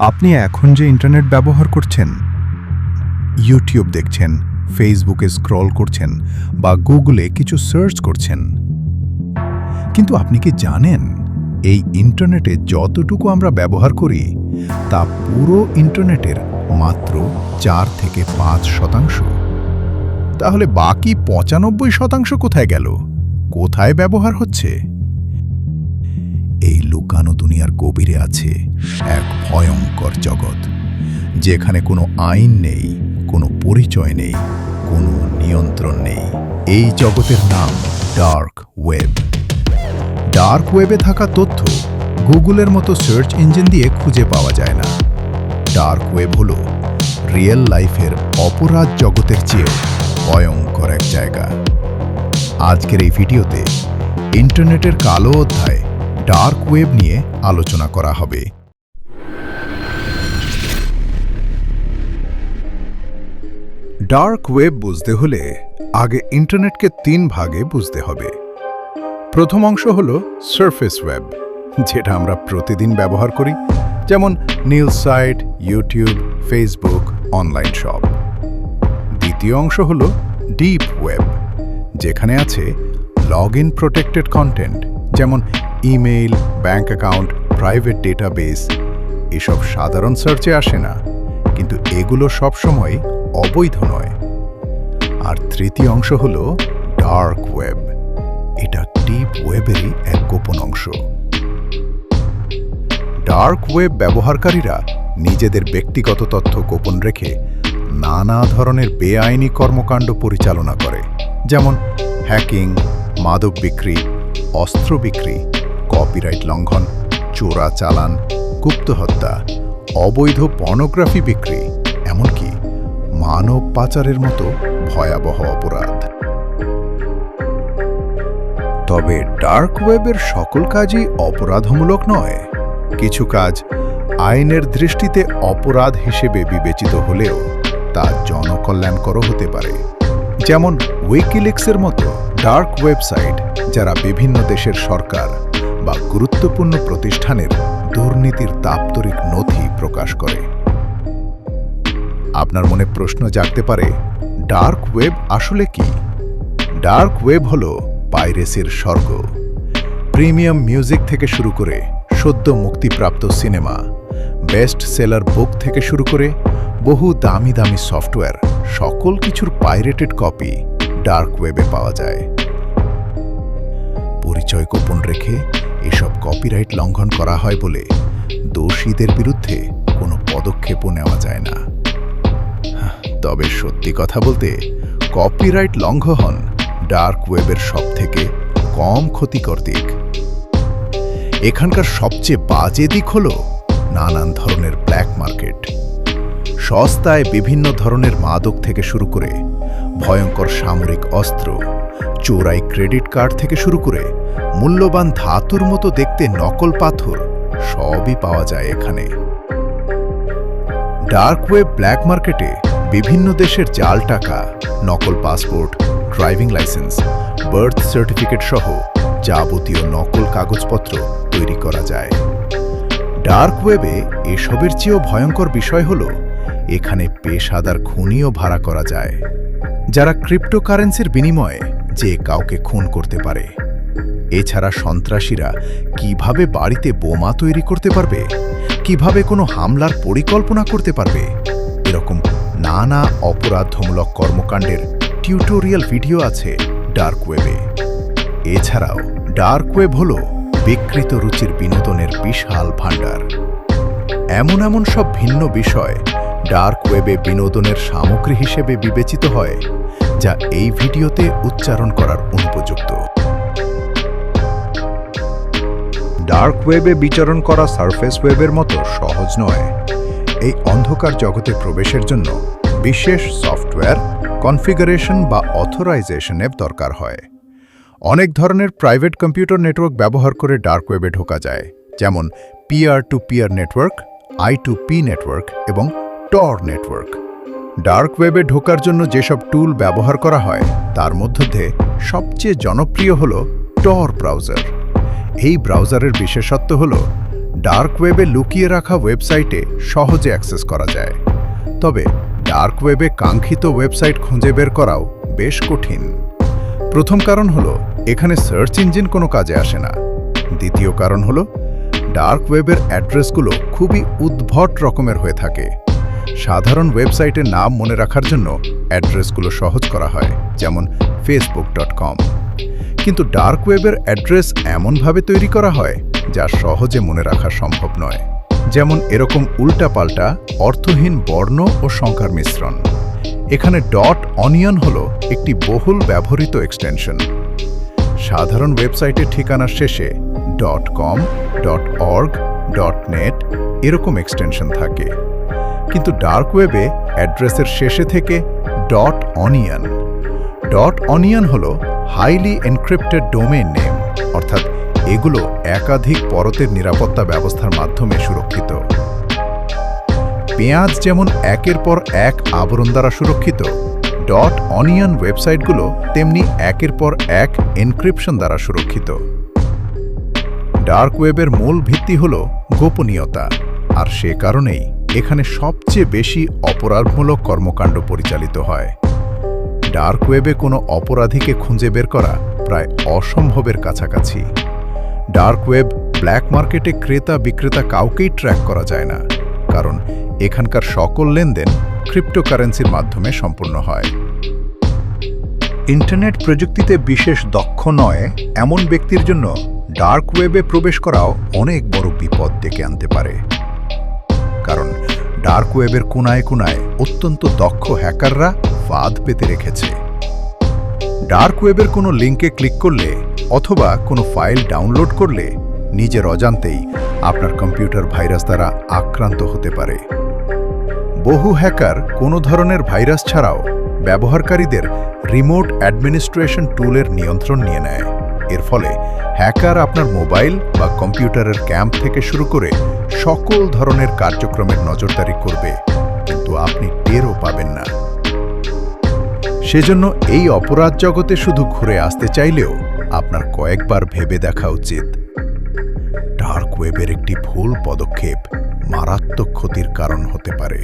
আপনি এখন যে ইন্টারনেট ব্যবহার করছেন, ইউটিউব দেখছেন, ফেসবুকে স্ক্রল করছেন বা গুগলে কিছু সার্চ করছেন, কিন্তু আপনি কি জানেন এই ইন্টারনেটে যতটুকু আমরা ব্যবহার করি তা পুরো ইন্টারনেটের মাত্র 4 থেকে 5%? তাহলে বাকি 95% কোথায় গেল? কোথায় ব্যবহার হচ্ছে? এই লুকানো দুনিয়ার গভীরে আছে এক ভয়ঙ্কর জগৎ, যেখানে কোনো আইন নেই, কোনো পরিচয় নেই, কোনো নিয়ন্ত্রণ নেই। এই জগতের নাম ডার্ক ওয়েব। ডার্ক ওয়েবে থাকা তথ্য গুগলের মতো সার্চ ইঞ্জিন দিয়ে খুঁজে পাওয়া যায় না। ডার্ক ওয়েব হলো রিয়েল লাইফের অপরাধ জগতের চেয়েও ভয়ঙ্কর এক জায়গা। আজকের এই ভিডিওতে ইন্টারনেটের কালো অধ্যায় ডার্ক ওয়েব নিয়ে আলোচনা করা হবে। ডার্ক ওয়েব বুঝতে হলে আগে ইন্টারনেটকে 3 ভাগে বুঝতে হবে। প্রথম অংশ হলো সারফেস ওয়েব, যেটা আমরা প্রতিদিন ব্যবহার করি, যেমন news site, YouTube, Facebook, online shop. দ্বিতীয় অংশ হলো ডিপ ওয়েব, যেখানে আছে লগ ইন প্রোটেক্টেড কন্টেন্ট, যেমন email, bank account, private database. এসব সাধারণ সার্চে আসে না, কিন্তু এগুলো সবসময় অবৈধ নয়। আর তৃতীয় অংশ হলো ডার্ক ওয়েব। এটা ডিপ ওয়েবেরই এক গোপন অংশ। ডার্ক ওয়েব ব্যবহারকারীরা নিজেদের ব্যক্তিগত তথ্য গোপন রেখে নানা ধরনের বেআইনি কর্মকাণ্ড পরিচালনা করে, যেমন হ্যাকিং, মাদক বিক্রি, অস্ত্র বিক্রি, কপিরাইট লঙ্ঘন, চোরা চালান, গুপ্তহত্যা, অবৈধ পর্নোগ্রাফি বিক্রি, এমনকি মানব পাচারের মতো ভয়াবহ অপরাধ। তবে ডার্ক ওয়েবের সকল কাজই অপরাধমূলক নয়। কিছু কাজ আইনের দৃষ্টিতে অপরাধ হিসেবে বিবেচিত হলেও তা জনকল্যাণকরও হতে পারে, যেমন উইকিলিক্সের মতো ডার্ক ওয়েবসাইট, যারা বিভিন্ন দেশের সরকার বা গুরুত্বপূর্ণ প্রতিষ্ঠানের দুর্নীতির দাপ্তরিক নথি প্রকাশ করে। আপনার মনে প্রশ্ন জাগতে পারে, ডার্ক ওয়েব আসলে কি? ডার্ক ওয়েব হলো পাইরেসির স্বর্গ। প্রিমিয়াম মিউজিক থেকে শুরু করে সদ্য মুক্তিপ্রাপ্ত সিনেমা, বেস্ট সেলার বুক থেকে শুরু করে বহু দামি দামি সফটওয়্যার, সকল কিছুর পাইরেটেড কপি ডার্ক ওয়েবে পাওয়া যায়। পরিচয় গোপন রেখে এসব কপিরাইট লঙ্ঘন করা হয় বলে দোষীদের বিরুদ্ধে কোনো পদক্ষেপও নেওয়া যায় না। তবে সত্যি কথা বলতে, কপিরাইট লঙ্ঘন ডার্ক ওয়েবের সবথেকে কম ক্ষতিকর দিক। এখানকার সবচেয়ে বাজে দিক হলো নানান ধরনের ব্ল্যাক মার্কেট। সস্তায় বিভিন্ন ধরনের মাদক থেকে শুরু করে ভয়ঙ্কর সামরিক অস্ত্র, চোরাই ক্রেডিট কার্ড থেকে শুরু করে মূল্যবান ধাতুর মতো দেখতে নকল পাথর, সবই পাওয়া যায় এখানে। ডার্ক ওয়েব ব্ল্যাক মার্কেটে বিভিন্ন দেশের জাল টাকা, নকল passport, driving licence, birth certificate সহ যাবতীয় নকল কাগজপত্র তৈরি করা যায়। ডার্ক ওয়েবে এসবের চেয়েও ভয়ঙ্কর বিষয় হল এখানে পেশাদার খুনিও ভাড়া করা যায়, যারা ক্রিপ্টোকারেন্সির বিনিময়ে যে কাউকে খুন করতে পারে। এছাড়া সন্ত্রাসীরা কিভাবে বাড়িতে বোমা তৈরি করতে পারবে, কিভাবে কোনো হামলার পরিকল্পনা করতে পারবে, এরকম নানা অপরাধমূলক কর্মকাণ্ডের টিউটোরিয়াল ভিডিও আছে ডার্ক ওয়েবে। এছাড়াও ডার্ক ওয়েব হল বিকৃত রুচির বিনোদনের বিশাল ভাণ্ডার। এমন এমন সব ভিন্ন বিষয় ডার্ক ওয়েবে বিনোদনের সামগ্রী হিসেবে বিবেচিত হয়, যা এই ভিডিওতে উচ্চারণ করার অনুপযুক্ত। ডার্ক ওয়েবে বিচরণ করা সারফেস ওয়েবের মতো সহজ নয়। এই অন্ধকার জগতে প্রবেশের জন্য বিশেষ সফটওয়্যার, কনফিগারেশন বা অথরাইজেশনের দরকার হয়। অনেক ধরনের প্রাইভেট কম্পিউটার নেটওয়ার্ক ব্যবহার করে ডার্ক ওয়েবে ঢোকা যায়, যেমন peer to peer network, I2P network এবং টর নেটওয়ার্ক। ডার্ক ওয়েবে ঢোকার জন্য যেসব টুল ব্যবহার করা হয় তার মধ্যে সবচেয়ে জনপ্রিয় হল টর ব্রাউজার। এই ব্রাউজারের বিশেষত্ব হল ডার্ক ওয়েবে লুকিয়ে রাখা ওয়েবসাইটে সহজে অ্যাক্সেস করা যায়, তবে ডার্ক ওয়েবে কাঙ্ক্ষিত ওয়েবসাইট খুঁজে বের করাও বেশ কঠিন। প্রথম কারণ হলো এখানে সার্চ ইঞ্জিন কোনো কাজে আসে না। দ্বিতীয় কারণ হলো ডার্ক ওয়েবের অ্যাড্রেসগুলো খুবই উদ্ভট রকমের হয়ে থাকে। সাধারণ ওয়েবসাইটের নাম মনে রাখার জন্য অ্যাড্রেসগুলো সহজ করা হয়, যেমন facebook.com, কিন্তু ডার্ক ওয়েবের অ্যাড্রেস এমনভাবে তৈরি করা হয় যা সহজে মনে রাখা সম্ভব নয়। যেমন এরকম উল্টাপাল্টা অর্থহীন বর্ণ ও সংখ্যার মিশ্রণ। এখানে .onion হলো একটি বহুল ব্যবহৃত এক্সটেনশন। সাধারণ ওয়েবসাইটের ঠিকানার শেষে .com, .org, .net এরকম এক্সটেনশন থাকে, কিন্তু ডার্ক ওয়েবে অ্যাড্রেসের শেষে থেকে .onion। .onion হলো হাইলি এনক্রিপ্টেড ডোমেইন নেম, অর্থাৎ এগুলো একাধিক পরতের নিরাপত্তা ব্যবস্থার মাধ্যমে সুরক্ষিত। পেঁয়াজ যেমন একের পর এক আবরণ দ্বারা সুরক্ষিত, .onion ওয়েবসাইটগুলো তেমনি একের পর এক এনক্রিপশন দ্বারা সুরক্ষিত। ডার্ক ওয়েবের মূল ভিত্তি হল গোপনীয়তা, আর সে কারণেই এখানে সবচেয়ে বেশি অপরাধমূলক কর্মকাণ্ড পরিচালিত হয়। ডার্ক ওয়েবে কোনো অপরাধীকে খুঁজে বের করা প্রায় অসম্ভবের কাছাকাছি। ডার্ক ওয়েব ব্ল্যাক মার্কেটে ক্রেতা বিক্রেতা কাউকেই ট্র্যাক করা যায় না, কারণ এখানকার সকল লেনদেন ক্রিপ্টোকারেন্সির মাধ্যমে সম্পূর্ণ হয়। ইন্টারনেট প্রযুক্তিতে বিশেষ দক্ষ নয় এমন ব্যক্তির জন্য ডার্ক ওয়েবে প্রবেশ করাও অনেক বড় বিপদ ডেকে আনতে পারে, কারণ ডার্ক ওয়েবের কোনায় কোনায় অত্যন্ত দক্ষ হ্যাকাররা ফাঁদ পেতে রেখেছে। ডার্ক ওয়েবের কোনো লিঙ্কে ক্লিক করলে অথবা কোনো ফাইল ডাউনলোড করলে নিজের অজান্তেই আপনার কম্পিউটার ভাইরাস দ্বারা আক্রান্ত হতে পারে। বহু হ্যাকার কোনো ধরনের ভাইরাস ছাড়াও ব্যবহারকারীদের রিমোট অ্যাডমিনিস্ট্রেশন টুলের নিয়ন্ত্রণ নিয়ে নেয়। এর ফলে হ্যাকার আপনার মোবাইল বা কম্পিউটারের ক্যাম্প থেকে শুরু করে সকল ধরনের কার্যক্রমের নজরদারি করবে, কিন্তু আপনি টেরও পাবেন না। সেজন্য এই অপরাধ জগতে শুধু ঘুরে আসতে চাইলেও আপনার কয়েকবার ভেবে দেখা উচিত। ডার্ক ওয়েবের একটি ভুল পদক্ষেপ মারাত্মক ক্ষতির কারণ হতে পারে।